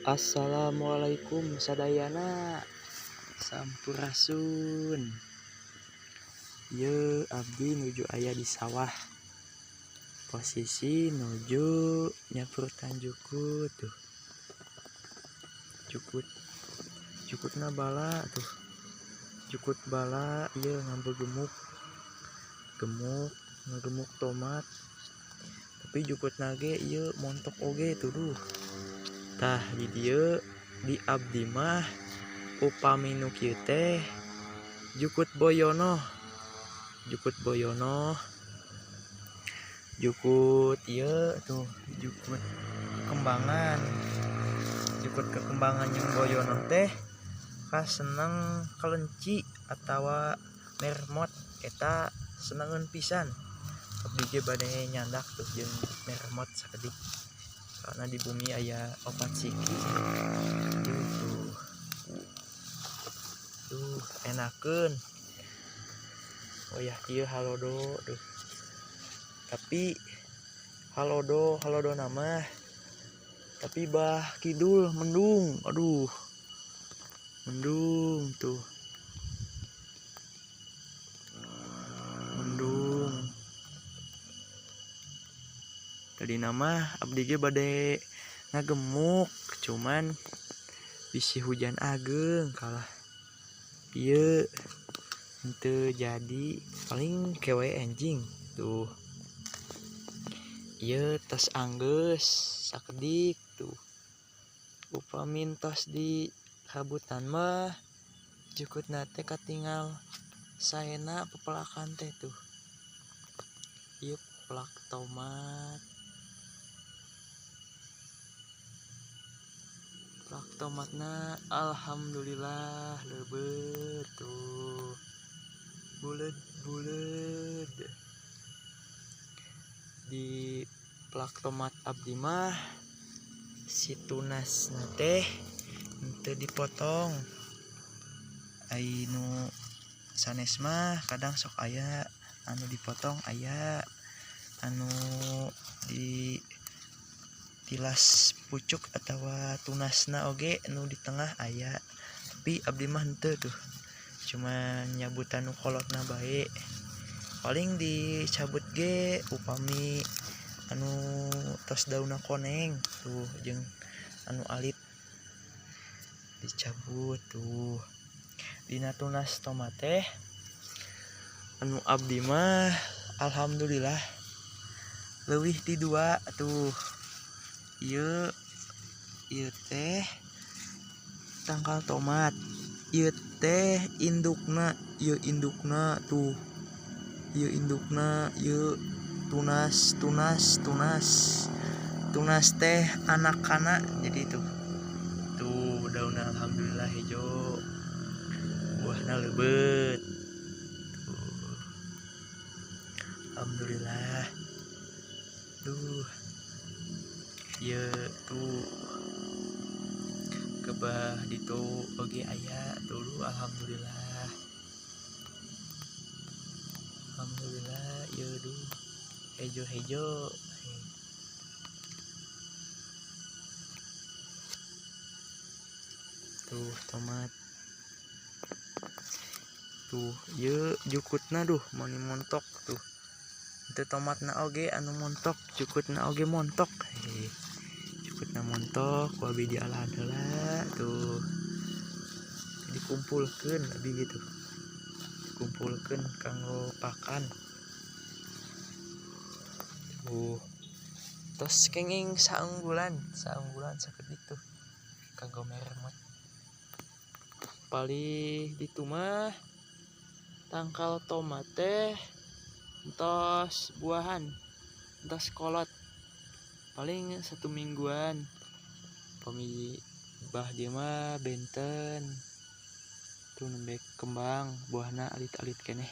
Assalamualaikum sadayana sampurasun. Ye abdi nuju aya di sawah. Posisi nuju nyaprutan jukut tuh. Jukutna bala tuh. Jukut bala ieu ngambegemuk. Ngagemuk tomat. Tapi jukutna ge ieu montok oge tuh duh. Tah di dieu di abdi mah upami nu kieu teh jukut boyono. Jukut ieu tuh jukut kembangan. Jukut kekembangan yang boyono teh seneng kelenci atawa mermot eta senengeun pisan. Abdi ge bade nyandak tuh jeung mermot sakedik. Karena di bumi aya opat siki. Tuh enakeun. Oh ya ieu halodo tuh. Tapi halodo nama tapi bah kidul mendung. Aduh. Mendung tuh. Mendung. Tadi nama abdi ge bade ngagemuk, cuman bisi hujan ageng kalah. Ieu henteu jadi paling kewe enjing tuh. Ieu tos anggeus sakedik tuh. Upami tos di habutan mah jukutna teh katinggal saena pepelakan teh tuh. Ieu pelak tomat. Pelak tomatna alhamdulillah leubeut tuh. Buleud. Di pelak tomat abdi mah si tunasna teh henteu dipotong. Ai nu sanes mah kadang sok aya anu dipotong, aya anu di tilas pucuk atawa tunasna oge anu di tengah aya. Tapi abdi mah henteu tuh. Cuma nyabutan nu kolotna bae. Paling dicabut ge upami anu tos daunna koneng tuh jeung anu alit dicabut tuh. Dina tunas tomat teh anu abdi mah alhamdulillah leuwih ti 2 tuh. Ieu teh tangkal tomat. Ieu teh indukna tuh. Ieu indukna, ieu tunas. Tunas teh anak-anak jadi tuh. Tuh daunna alhamdulillah hejo. Buahna leubeut. Tuh. Alhamdulillah. Duh. Ieu tuh kebah ditu oge aya dulu alhamdulillah. Alhamdulillah ieu duh hejo. Tuh tomat. Tuh ieu jukutna duh mani montok tuh. Itu tomatna oge anu montok, jukutna oge montok. Jukutna montok, wabi dialah tuh. Dikumpulkeun abi gitu. Dikumpulkeun kanggo pakan. Tuh. Tos kenging saunggulan sakedik tuh. Kanggo mermot. Palih ditu mah tangkal tomat teh entos buahan, entos kolot. Paling 1 mingguan. Pami bah dia mah benten. Tuh nembe kembang, buahna alit-alit keneh.